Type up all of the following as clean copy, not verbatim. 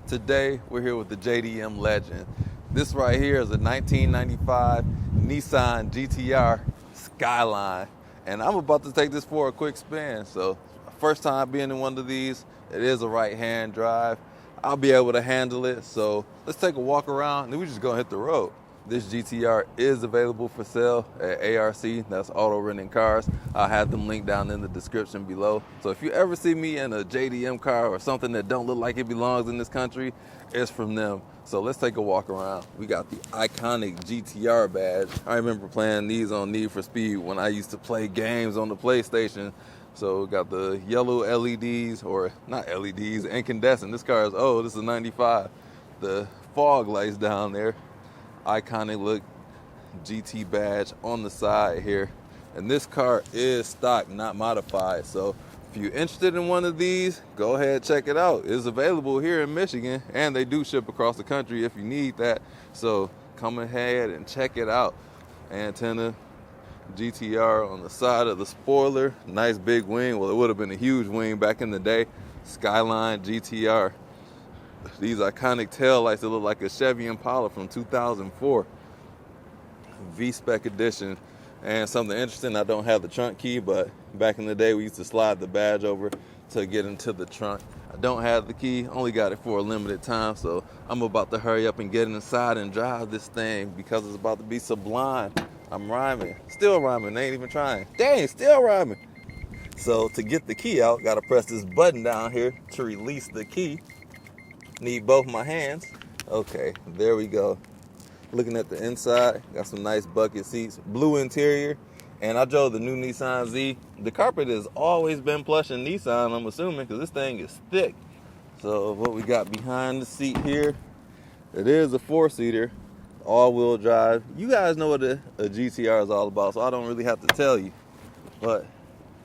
Today, we're here with the JDM legend. This right here is a 1995 Nissan GTR Skyline. And I'm about to take this for a quick spin. So, first time being in one of these, it is a right-hand drive. I'll be able to handle it. So, let's take a walk around and then we just gonna hit the road. This GTR is available for sale at ARC, that's Auto Renting Cars. I'll have them linked down in the description below. So if you ever see me in a JDM car or something that don't look like it belongs in this country, it's from them. So let's take a walk around. We got the iconic GTR badge. I remember playing these on Need for Speed when I used to play games on the PlayStation. So we got the yellow LEDs, or not LEDs, incandescent. This car is old, this is a 95. The fog lights down there. Iconic look GT badge on the side here, and this car is stock, not modified. So if you're interested in one of these, go ahead, check it out. It's available here in Michigan, and they do ship across the country if you need that. So come ahead and check it out. Antenna GTR on the side of the spoiler, nice big wing. Well, it would have been a huge wing back in the day. Skyline GTR. These iconic tail lights that look like a Chevy Impala from 2004. V-Spec edition. And something interesting, I don't have the trunk key, but back in the day we used to slide the badge over to get into the trunk. I don't have the key, only got it for a limited time, so I'm about to hurry up and get inside and drive this thing because it's about to be sublime. I'm rhyming, still rhyming, ain't even trying. Dang, still rhyming. So to get the key out, gotta press this button down here to release the key. Need both my hands. Okay, there we go. Looking at the inside, got some nice bucket seats, blue interior, and I drove the new Nissan Z. The carpet has always been plush in Nissan, I'm assuming, because this thing is thick. So what we got behind the seat here, it is a 4-seater, all-wheel drive. You guys know what a GTR is all about, so I don't really have to tell you. But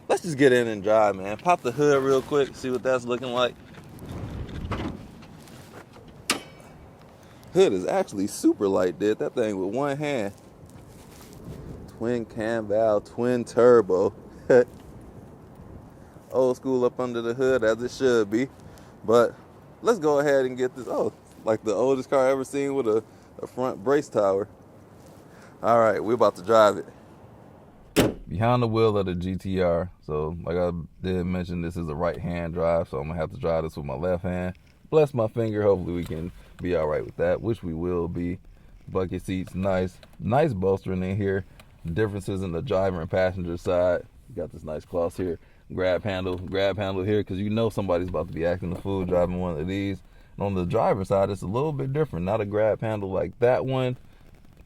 let's just get in and drive, man. Pop the hood real quick, see what that's looking like. Hood is actually super light, did that thing with one hand. Twin cam valve, twin turbo. Old school up under the hood as it should be. But let's go ahead and get this. Oh, like the oldest car I ever seen with a front brace tower. All right, we're about to drive it. Behind the wheel of the GTR. So like I did mention, this is a right hand drive, so I'm gonna have to drive this with my left hand. Bless my finger, hopefully we can be all right with that, which we will be. Bucket seats, nice bolstering in here. Differences in the driver and passenger side. You got this nice cloth here. Grab handle here, because you know somebody's about to be acting a fool driving one of these. And on the driver's side, it's a little bit different. Not a grab handle like that one.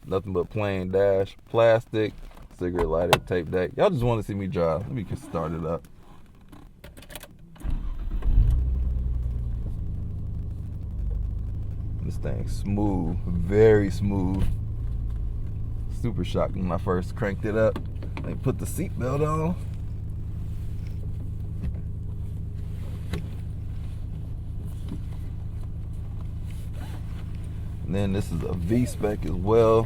Nothing but plain dash, plastic, cigarette lighter, tape deck. Y'all just want to see me drive. Let me get started up. This thing smooth, very smooth. Super shocked when I first cranked it up. They put the seatbelt on. And then this is a V-Spec as well.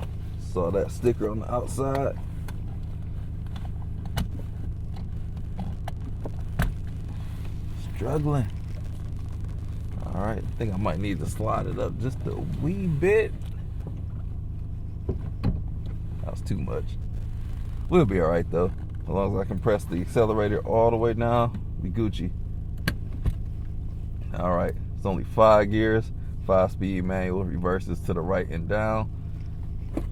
Saw that sticker on the outside. Struggling. All right, I think I might need to slide it up just a wee bit. That was too much. We'll be all right though. As long as I can press the accelerator all the way down, we Gucci. All right, it's only 5 gears, 5-speed manual, reverses to the right and down.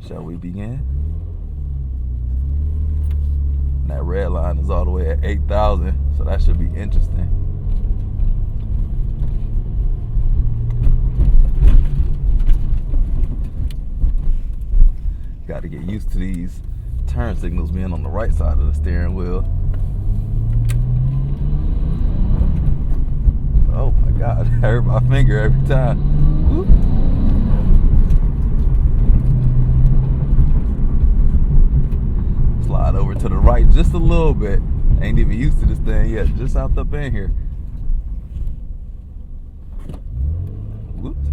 Shall we begin? And that red line is all the way at 8,000, so that should be interesting. Got to get used to these turn signals being on the right side of the steering wheel. Oh my God, I hurt my finger every time. Whoop. Slide over to the right just a little bit. Ain't even used to this thing yet, just out up in here. Whoops.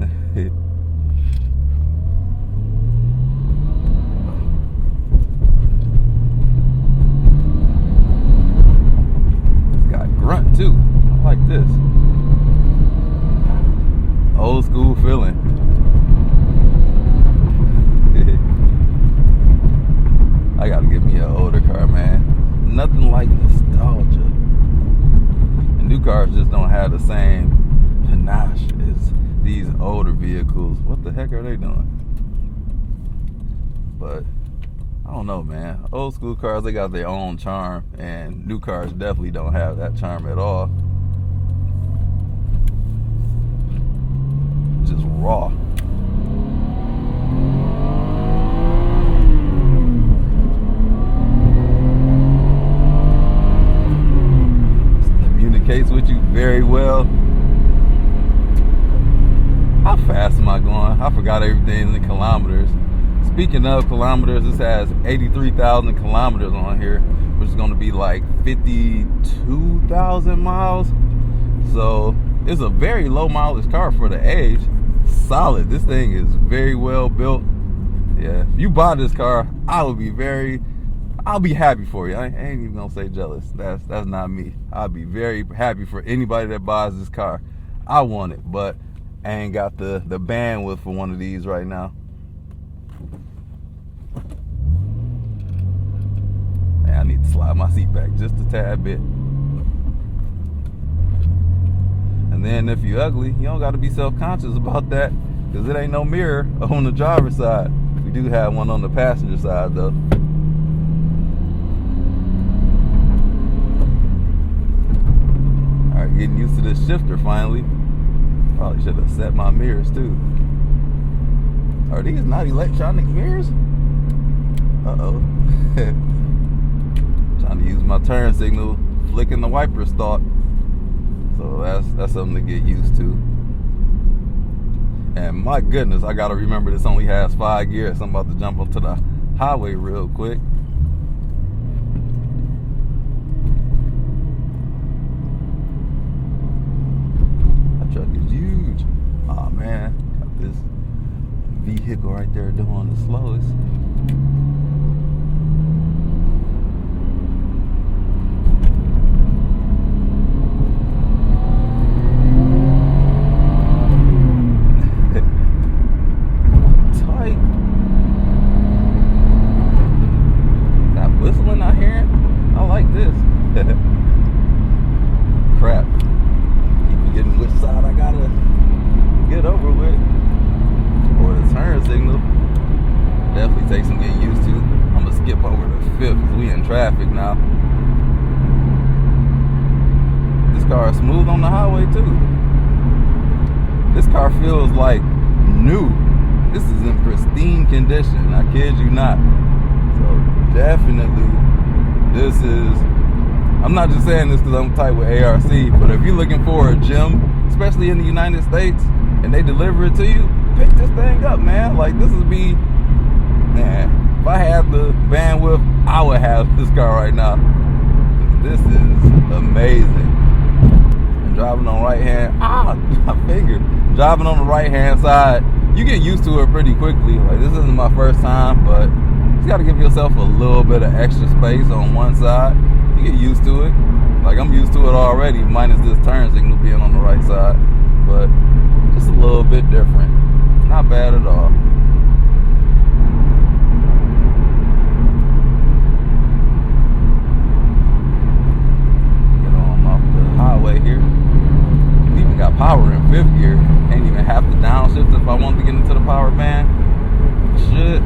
Grunt too. I like this. old school feeling. I gotta get me an older car, man. Nothing like nostalgia. And new cars just don't have the same panache as these older vehicles. What the heck are they doing? But I don't know, man. Old school cars, they got their own charm, and new cars definitely don't have that charm at all. Just raw. Communicates with you very well. How fast am I going? I forgot everything in kilometers. Speaking of kilometers, this has 83,000 kilometers on here, which is going to be like 52,000 miles. So it's a very low mileage car for the age. Solid. This thing is very well built. Yeah, if you buy this car, I'll be happy for you. I ain't even gonna say jealous. That's not me. I'll be very happy for anybody that buys this car. I want it, but I ain't got the bandwidth for one of these right now. I need to slide my seat back just a tad bit. And then if you're ugly, you don't got to be self-conscious about that, because it ain't no mirror on the driver's side. We do have one on the passenger side though. All right, getting used to this shifter finally. Probably should have set my mirrors too. Are these not electronic mirrors? Uh-oh. Trying to use my turn signal, flicking the wiper stalk. So that's something to get used to. And my goodness, I gotta remember this only has 5 gears. I'm about to jump onto the highway real quick. That truck is huge. Oh man, got this vehicle right there doing the slowest. Crap. Keep forgetting which side I gotta get over with. Or the turn signal. Definitely takes some getting used to. I'm gonna skip over the 5th because we in traffic now. This car is smooth on the highway too. This car feels like new. This is in pristine condition. I kid you not. So definitely this is, I'm not just saying this because I'm tight with ARC, but if you're looking for a gem, especially in the United States, and they deliver it to you, pick this thing up, man. Like, this would be, man, if I had the bandwidth, I would have this car right now. This is amazing. And driving on right hand, my finger. Driving on the right hand side, you get used to it pretty quickly. Like, this isn't my first time, but you got to give yourself a little bit of extra space on one side. You get used to it. Like, I'm used to it already, minus this turn signal being on the right side. But just a little bit different. Not bad at all. Get on off the highway here. We even got power in 5th gear. Ain't even have to downshift if I wanted to get into the power band. Should.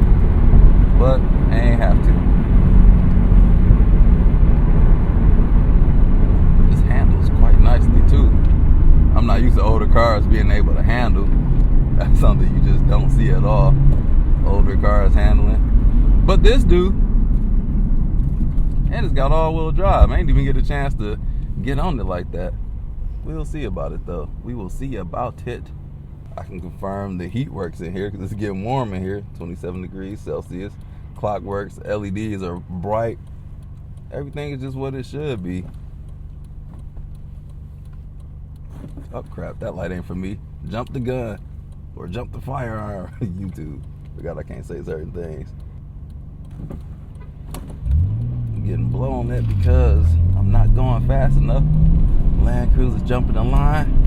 But I ain't have to. This handles quite nicely too. I'm not used to older cars being able to handle. That's something you just don't see at all. Older cars handling. But this do. And it's got all-wheel drive. I ain't even get a chance to get on it like that. We'll see about it though. We will see about it. I can confirm the heat works in here because it's getting warm in here. 27 degrees Celsius. Clock works. LEDs are bright. Everything is just what it should be. Oh crap, that light ain't for me. Jump the gun. Or jump the firearm. YouTube. Forgot I can't say certain things. I'm getting blown on it because I'm not going fast enough. Land Cruiser jumping the line.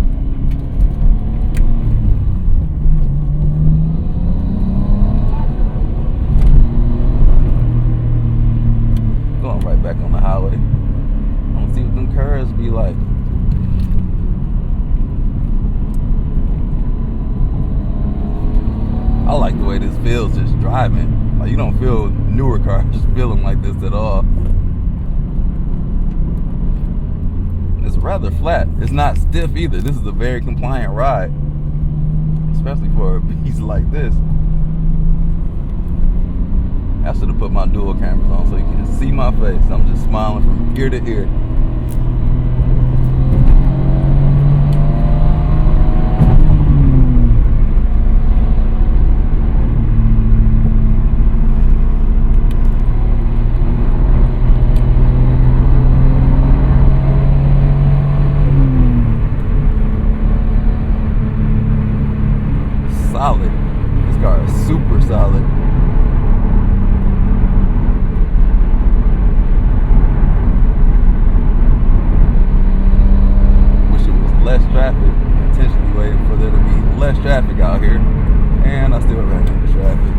feels just driving. Like, you don't feel newer cars feeling like this at all. It's rather flat. It's not stiff either. This is a very compliant ride, especially for a beast like this. I should have put my dual cameras on so you can see my face. I'm just smiling from ear to ear. Solid. This car is super solid. Wish it was less traffic. Intentionally waiting for there to be less traffic out here, and I still ran into traffic.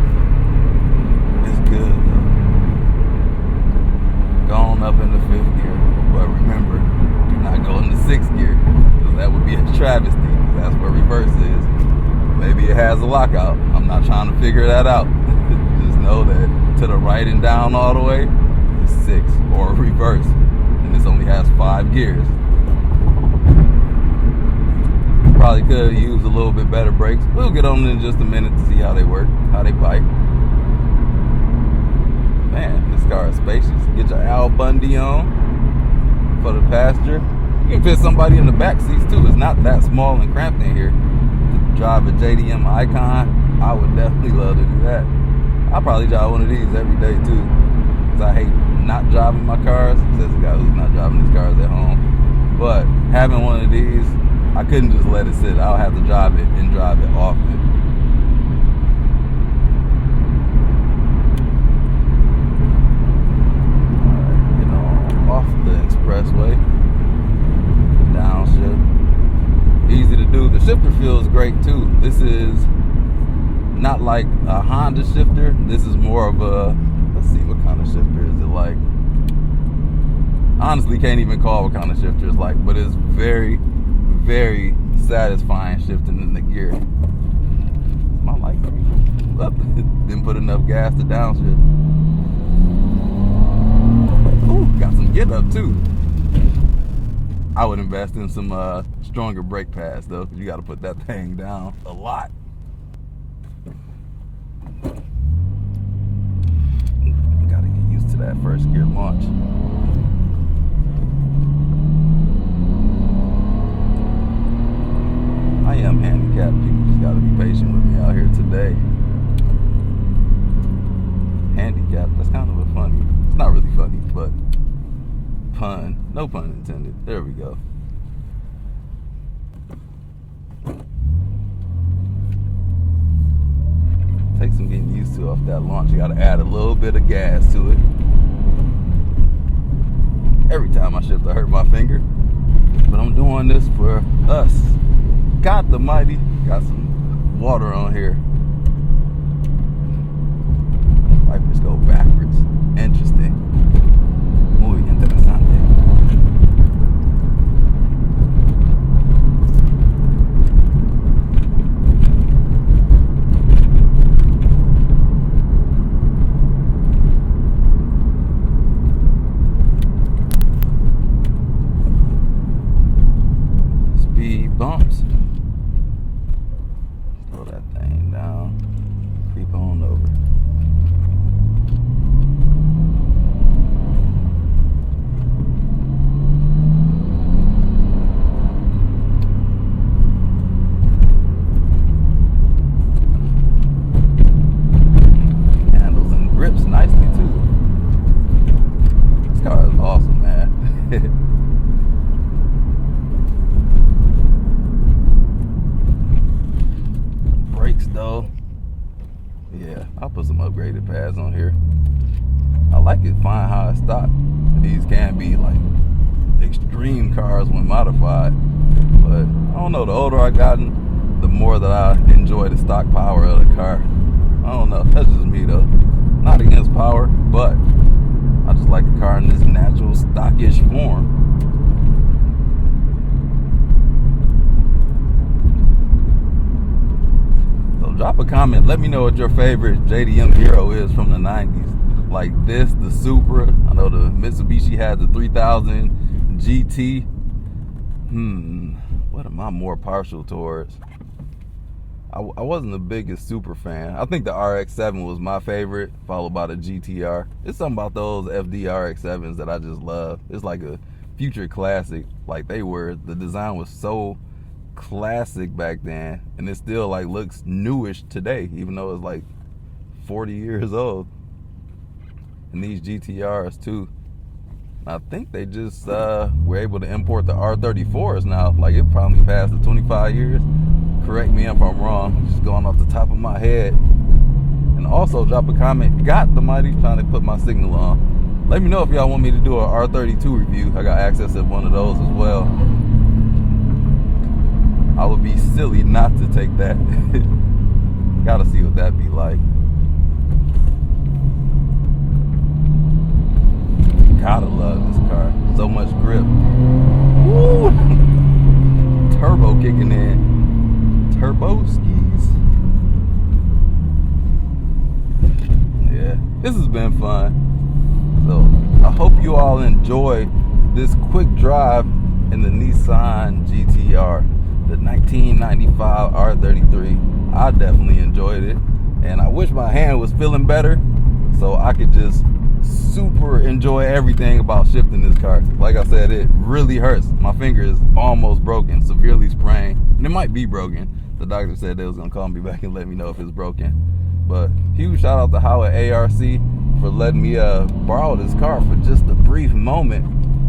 It's good though. Going up into 5th gear, but remember, do not go into 6th gear, because that would be a travesty. That's where reverse is. Maybe it has a lockout. I'm not trying to figure that out. Just know that to the right and down all the way is 6, or reverse. And this only has 5 gears. Probably could use a little bit better brakes. We'll get on in just a minute to see how they work, how they bite. Man, this car is spacious. Get your Al Bundy on for the passenger. You can fit somebody in the back seats too. It's not that small and cramped in here. Drive a JDM Icon, I would definitely love to do that. I'll probably drive one of these every day too, because I hate not driving my cars. Says the guy who's not driving his cars at home. But having one of these, I couldn't just let it sit. I'll have to drive it and drive it often. Alright, get on off the expressway. Downshift. Easy to do. The shifter feels great too. This is not like a Honda shifter. This is more of a, let's see, what kind of shifter is it like? Honestly, can't even call what kind of shifter it's like, but it's very, very satisfying shifting in the gear. My light green. Didn't put enough gas to downshift. Ooh, got some get up too. I would invest in some stronger brake pads though, because you got to put that thing down a lot. Got to get used to that first gear launch. I am handicapped. People just got to be patient with me out here today. Handicapped, that's kind of a funny. It's not really funny, but pun. No pun intended. There we go. Takes some getting used to off that launch. You gotta add a little bit of gas to it. Every time I shift, I hurt my finger. But I'm doing this for us. God the mighty. Got some water on here. Wipers go backwards. Interesting. Muy interesante. Speed bumps. Slow that thing down. Creep on over. Nicely too. This car is awesome, man. Brakes though, yeah, I'll put some upgraded pads on here. I like it fine how it's stock. These can be like extreme cars when modified, but I don't know, the older I've gotten, the more that I enjoy the stock power of the car. I don't know, that's just me though. Not against power, but I just like the car in this natural, stockish form. So drop a comment. Let me know what your favorite JDM hero is from the 90s. Like this, the Supra. I know the Mitsubishi had the 3000 GT. What am I more partial towards? I wasn't the biggest Supra fan. I think the RX-7 was my favorite, followed by the GTR. It's something about those FD RX-7s that I just love. It's like a future classic. Like they were, the design was so classic back then, and it still like looks newish today, even though it's like 40 years old. And these GTRs too, I think they just were able to import the R34s now. Like it probably passed the 25 years. Correct me if I'm wrong, just going off the top of my head. And also drop a comment. Got the mighty trying to put my signal on. Let me know if y'all want me to do a R32 review. I got access to one of those as well. I would be silly not to take that. Gotta see what that'd be like. Gotta love this car. So much grip. Woo! Turbo kicking in. Turbo skis. Yeah, this has been fun. So I hope you all enjoy this quick drive in the Nissan GTR, the 1995 R33. I definitely enjoyed it, and I wish my hand was feeling better so I could just super enjoy everything about shifting this car. Like I said, it really hurts. My finger is almost broken, severely sprained, and it might be broken. The doctor said they was gonna call me back and let me know if it's broken. But huge shout out to Howard ARC for letting me borrow this car for just a brief moment.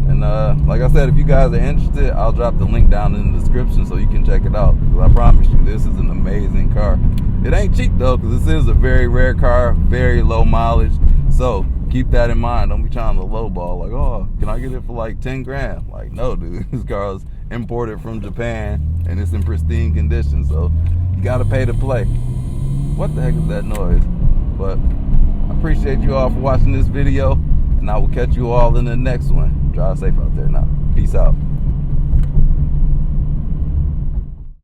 And like I said, if you guys are interested, I'll drop the link down in the description so you can check it out. Because I promise you, this is an amazing car. It ain't cheap though, because this is a very rare car, very low mileage. So keep that in mind. Don't be trying to lowball like, oh, can I get it for like 10 grand? Like, no, dude, this car is imported from Japan and it's in pristine condition. So you got to pay to play. What the heck is that noise? But I appreciate you all for watching this video, and I will catch you all in the next one. Drive safe out there now. Peace out.